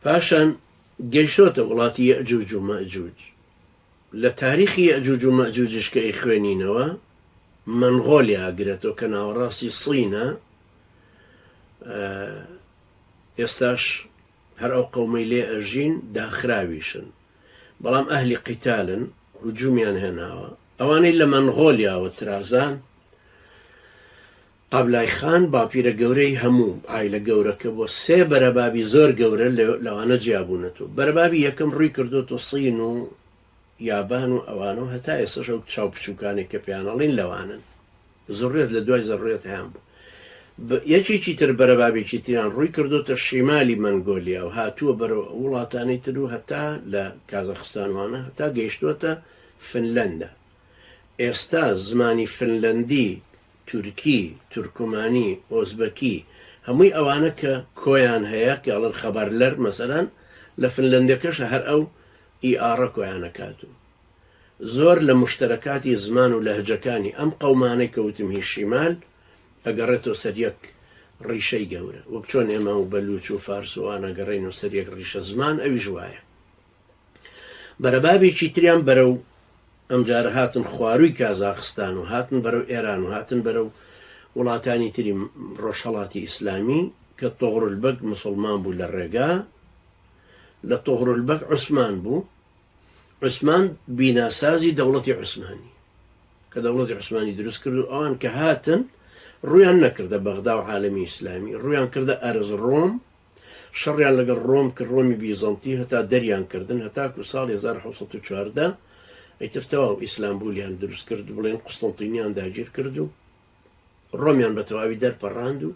پاشان گەیشتۆتە وڵاتی یەئجوج و مەئجوج. لە تاریخی یەئجوج و مەئجوجش کە ئەیخوێنینەوە منغۆلیا ئەگرێتەوە کە ناوەڕاستی سینە. ئێستاش هەر ئەو قەومەی لێ ئەژین داخراویشن، بەڵام ئەهلی قیتالن، هجوومیان هێناوە. ئەوانەی لە منغۆلیاوە ترازان قەبلای خان باپیرە گەورەی هەموو ئایلە گەورەکە بۆ سێ بەرەبابی زۆر گەورە لەوانە جیابوونەتەوە. بەرەبابی یەکەم ڕووی کردوتە سین و یابان و ئەوانە و هەتا ئێستاش ئەو چاو بچووکانی کە پێیانەڵین لەوانن زڕێت لە دوای زەڕێت هیان بوو. یەکێکی تر بەرەبابێکی تیران ڕووی کردوتە شیمالی منگۆلیا و هاتووە بەرە وڵاتانی تر و هەتا لە کازاخستانوانە هەتا گەیشتووەتە فنلەندە. ئێستا زمانی فنلەندی، تورکی، تورکمانی، ئۆزبەکی هەمووی ئەوانە کە کۆیان هەیە کەڵن خەبەرلەر مەسەلەن لە فنلەندەکەشە هەر ئەو ئیئارە کۆیانەکاتو. زۆر لە مشتەرەکاتی زمان و لەهجەکانی ئەم قەومانەی کەوتمی شیمال ئەگەڕێتەوە سەر یەک ڕیشەی گەورە، وەک چۆن ئێمە و بەلوچ و فارسوانە گەڕێن و سەر یەک ڕیشە زمان ئەویش وایە. بەرەبابێکی تریان بەرەو ئەمجارە هاتن خوارووی کازاخستان و هاتن بەرەو ئێران و هاتن بەرەو وڵاتانی تری ڕۆژهەڵاتی ئیسلامی کە تۆغرولبەگ موسڵمان بوو لە ڕێگا. لە تۆغرولبەگ عوسمان بوو. عوسمان بیناسازی دەوڵەتی عوسمانی کە دەوڵەتی عوسمانی دروست کرد و ئەوان کە هاتن ڕویان نەکردە بەغدا و عالەمی ئیسلامی، ڕویان کردە ئەرز ڕۆم، شەڕیان لەگەڵ ڕۆم کرد، ڕۆمی بیزەنتی هەتا دەریان کردن هەتاکو ساڵی 1914 ئەیتر تەواو ئیسلامبولیان دروست کرد، بڵێن قوستەنتینیان داگیر کرد و ڕۆمیان بە تەواوی دەرپەڕاند و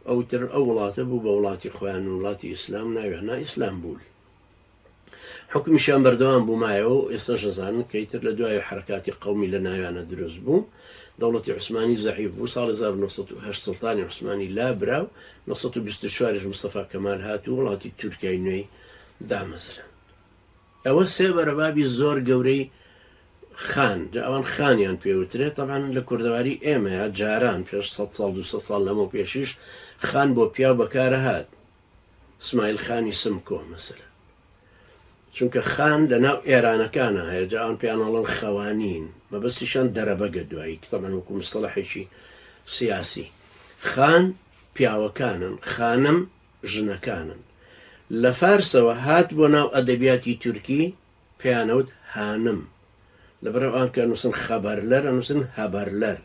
ئەوتر ئەو وڵاتە بوو بە وڵاتی خۆیان و وڵاتی ئیسلام ناوێنا ئیسلامبول. حکمیشیان بەردەوام بوومایەوە و ئێستا شەزانن کە ئیتر لە دوای حرەکاتی قەومی لە ناویانە دروست بوو. دەوڵەتی عوسمانی زەعیف بوو. ساڵی 1908 سڵتانی عوسمانی لابرا و 1924 مستەفا کەمال هات و وڵاتی تورکیای نوێی دامەزرا. ئەوە سێ بەرەبابی زۆر گەورەی خان، ئەوان خانیان پێوترێت. تەبعاً لە کوردەواری ئێمەیە جاران پێش 100 ساڵ 200 ساڵ لەمە پێشیش خان بۆ پیا بەکارە هات. اسماعیل خانی سمکۆ مەسەلەن، چونکە خان لە ناو ئێرانەکانە هەیە، جاوان پێیانەڵەن خەوانین، مەبەستیشان دەرەبەگە دوایی کتەبەن وەکو مستەڵەحێکی سیاسی. خان پیاوەکانن، خانم ژنەکانن. لە فارسەوە هات بۆ ناو ئەدەبیاتی تورکی پێیانەوت هانم، لەبەرەو ئەوان کە نووسن خەبەرلەر ئەنووسن هەبەرلەر،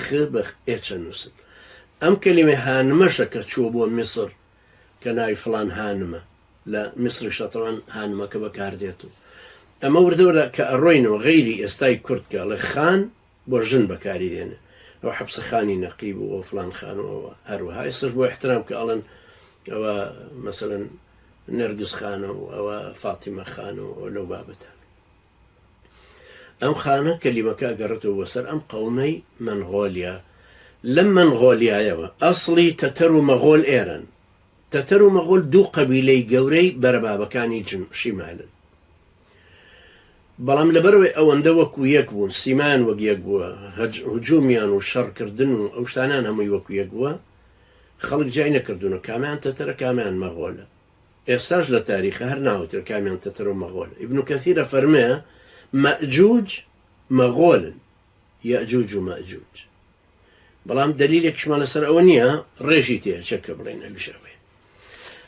خ بە ئێچە نووسن. ئەم کەلیمە هانمەشە کە چووە بۆ میسر کە ناوی فڵان هانمە، لە میسریشە تەوان هانمەکە بەکاردێت و ئەمە وردەوەدا کە ئەڕۆینەوە غەیری ئێستای کوردکە لە خان بۆ ژن بەکاری دێنێ. ئەو حەبسە خانی نەقیب و ئەو فڵان خانەوە هەروەها ئێستش بۆ احترام کە ئەڵەن ئەوە مەسەلەن نەرگس خانە و ئەوە فاتیمە خانە و لەو بابەتان. ئەم خانە کەلیمەکە گەڕێتەوە بۆسەر ئەم قەومەی منغۆلیا. لەم منغۆلیایەوە ئەسڵی تەتەر و مەغۆل ئێرن. تەتەر و مەغۆل دوو قەبیلەی گەورەی بەرەبابەکانی شیمالن، بەڵام لەبەرەوەی ئەوەندە وەکو یەک بوون، سیمان وەک یەک بووە، هجوومیان و شەڕکردن و ئەو شتانان هەمووی وەکو یەک بووە، خەڵک جای نەکردوونە کامیان تەتەرە کامیان مەغۆلە. ئێستاش لە تاریخە هەر ناوتر کامیان تەتەر و مەغۆلە. ئیبن کەثیرە فەرمێ مەئجوج مەغۆلن، یەئجوج و مەئجوج. بەڵام دلیلێکشمان لەسەر ئەوە نییە، ڕێژی تێ چەکە بڵێن ئەبیشەوێ.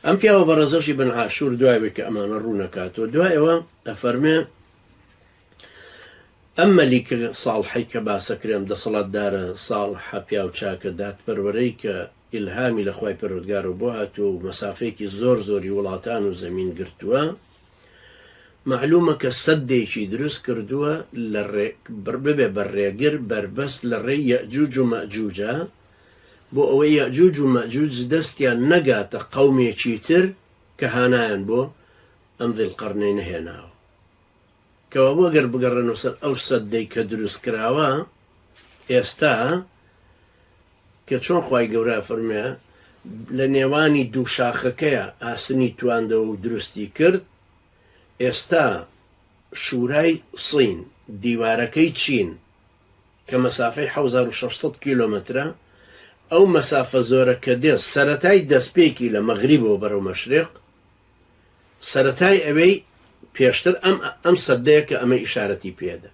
ئەم پیاوە بە ڕەزەشی بن عاشور دوای بێ کە ئەمانە ڕوو نەکاتەوە. دوایەوە ئەفەرمێ ئەم مەلیکە ساڵحەی کە باسەکرێم دەسەڵاتدارە ساڵحە پیا و چاکە دادپەروەرەی کە ئیلهامی لە خوای پەروەردگار و بۆ هاتووە و مەسافەیەکی زۆر زۆری وڵاتان و زەمین گرتووە، معلومە کە سەدێکی دروست کردووە ببێ بەڕێگر بەربەست لە ڕێی یەئجوج و مەئجوجە بۆ ئەوەی یەئجوج و مەئجوج دەستیان نەگاتە قەومێکی تر کە هانایان بۆ ئەم ذیلقەرنەی نەهێناوە. کەوا بۆ گەر بگەڕێنەوە سەر ئەو سەدەی کە دروست کراوە ئێستا کە چۆن خوای گەورە فەرمێ لە نێوانی دوو شاخەکەیە ئاسنی تواندەوە و دروستی کرد. ئێستا شورای سین، دیوارەکەی چین کە مەسافەی 1600 کیلۆمەترە، ئەو مەسافە زۆرە کە دێست سەرەتای دەستپێکی لە مەغریبەوە بەرەو مەشرق سەرەتای ئەوەی پێشتر ئەم سەدەیە کە ئەمە ئیشارەتی پێدە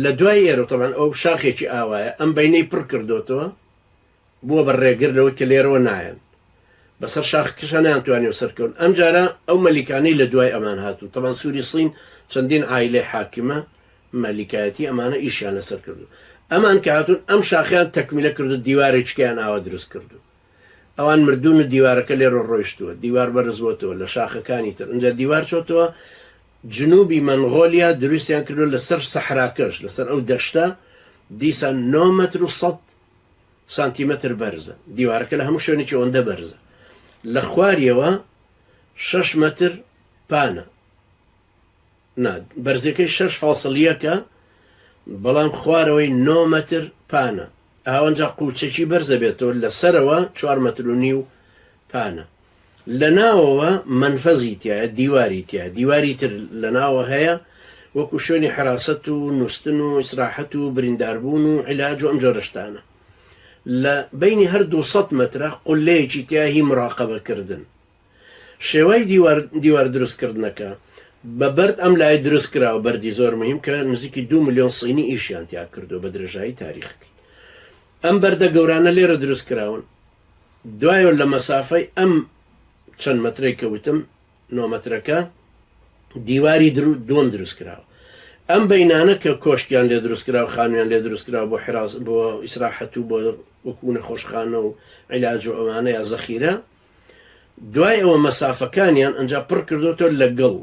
لە دوای ئێرە تەمان ئەو شاخێکی ئاوایە ئەم بینەی پڕ کردوتەوە بووە بە ڕێگردەوە کە لێرەوە نایەن بەسەر شاخکەشە نیانتوانێ سەرکەون ئەم جارە ئەو مەلیکانەی لە دوای ئەمان هاتوو تەمان سووری سین چەندین ئایلێ حاکمە مەلیکایەتی ئەمانە ئیشیان لەسەر کردو ئەمان کە هاتوون ئەم شاخیان تەکمیلە کردو دیوارێکیان ئاوا دروست کردو ئەوان مردون و دیوارەکە لێرە ڕۆیشتووە دیوار بەرزبووتەوە لە شاخەکانی تر اینجا دیوار چۆتەوە جنوبی منغۆلیا دروستیان کردو لەسەر سەحراکەش لەسەر ئەو دەشتە دیسان 9 متر و 100 سانتیمەتر بەرزە دیوارەکە لە هەموو شوێنێکی ئەوەندە بەرزە لە خواریەوە 6 متر پانە بەرزەکەی 6 فاصلیەکە بەڵام خوارەوەی 9 متر پانە ئاوەنجا قوچەکی بەرزە بێتەوە لە سەرەوە 4 متر و نیو پانە لە ناوەوە منفەزی تایە دیواری تایە دیواری تر لە ناوە هەیە وەکو شوێنی حراست و نووسن و ئیسراحەت و برینداربوون و عیلاج و ئەم جۆرەشتانە لە بینی هەر 200 مترە قولەیەکی تیا هی مراقەبەکردن شێوەی دیوار دروستکردنەکە بە بەرد ئەم لای دروست کراوە بەردی زۆر مهم کە نزیکی 2 ملیۆن سینی ئیشیان تیا کردو بە درێژایی تاریخی ئەم بەردە گەورانە لێرە دروست کراون دوایەوە لە مەسافەی ئەم چەند مەترەی کەوتم 9 مەترەکە دیواری دووەم دروست کراوە ئەم بەینانە کە کۆشکیان لێ دروست کراوە خانویان لێ دروست کراوە بۆ حراس بۆ ئیسراحەت و بۆ وەکو نەخۆشخانە و عیلاج و ئەوانە یا زەخیرە دوای ئەوە مەسافەکانیان ئەنجا پڕ کردوتەوە لە گەڵ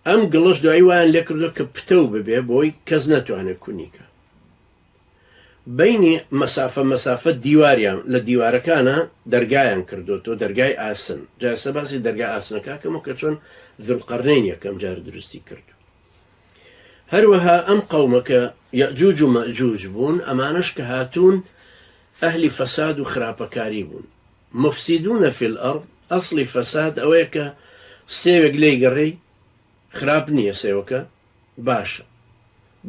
ئەم گڵش دوایی وایان لێ کردو کە پتە ببێ بۆی کەس نەتوانێت کونیکە بینی مەسافە دیواریان لە دیوارەکانە دەرگایان کردوتەوە دەرگای ئاسن جاسە باسی دەرگای ئاسنەکە کەمە کە چۆن ذوالقەرنەین یەکەم جار دروستی کردو هەروەها ئەم قەومەکە یەئجوج و مەئجوج بوون ئەمانش کە هاتوون ئەهلی فەساد و خراپەکاری بوون مفسیدونە فی الئەرض ئەسڵی فەساد ئەوەیە کە سێوێک لێی گەڕێی خراپ نییە سێوەکە باشە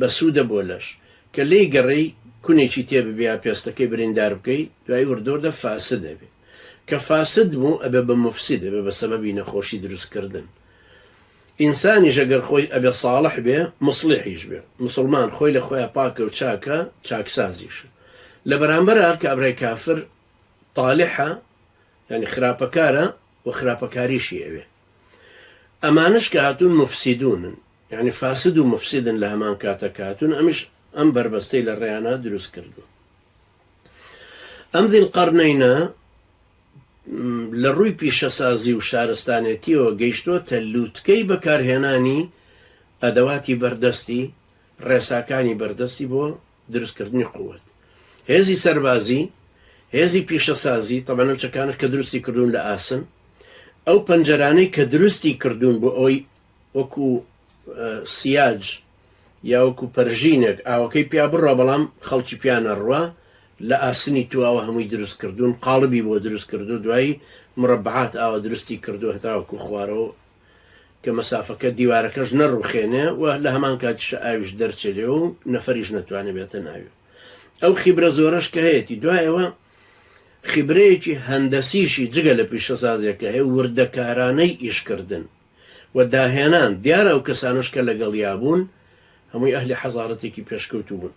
بەسوودە بۆ لەش کە لێی گەڕێی کونێکی تێببیا پێستەکەی بریندار بکەی دوای وردۆردە فاسد دەبێ کە فاسد بوو ئەبێ بە مفسید دەبێ بە سەبەبی نەخۆشی دروستکردن ئینسانیش ئەگەر خۆی ئەبێ ساڵح بێ مصلحیش بێ مسلمان خۆی لە خۆیان پاکە و چاکە چاکسازیش لە بەرامبەرە کە ئەبرای کافر طالحە یعنی خراپەکارە و خراپەکاریشی ئەوێ ئەمانش کە هاتوون مفسیدونن یعنی فاسد و مفسیدن لە هەمان کاتە هاتوون ئەمیش ئەم بربەستەی لە ڕێیانە دروست کردو ئەم ذوالقەرنەینە لە ڕووی پیشەسازی و شارستانێتیەوە گەیشتۆتە لووتکەی بەکارهێنانی ئەدەواتی بەردەستی ڕێساکانی بەردەستی بۆ دروستکردنی قووەت هێزی سەربازی هێزی پیشەسازی تەمەنە چەکانش کە دروستی کردوون لە ئاسن ئەو پەنجەرانەی کە دروستی کردوون بۆ ئەوی وەکو سیاج یا وەکو پەرژینێک ئاوەکەی پیا بڕە بەڵام خەڵکی پیانە ڕوە لە ئاسنی تواوە هەمووی دروست کردوون قاڵبی بۆ دروست کردو دوایی مربعات ئاوە دروستی کردو هەتاوەکو خوارەوە کە مەسافەکە دیوارەکەش نەڕوخێنێ و لە هەمان کاتیشە ئاویش دەرچێ لێ و نەفەریش نەتوانێت بێتە ناوی ئەو خیبرە زۆرەش کە هەیەی دوایەوە خیبرەیەکی هەندەسیشی جگە لە پیشەسازیەکە هەیە وردەکارانەی ئیشکردن و داهێنان دیارە ئەو کەسانش کە لەگەڵ یابوون هەمووی ئەهلی حەزارەتێکی پێشکەوتوو بوون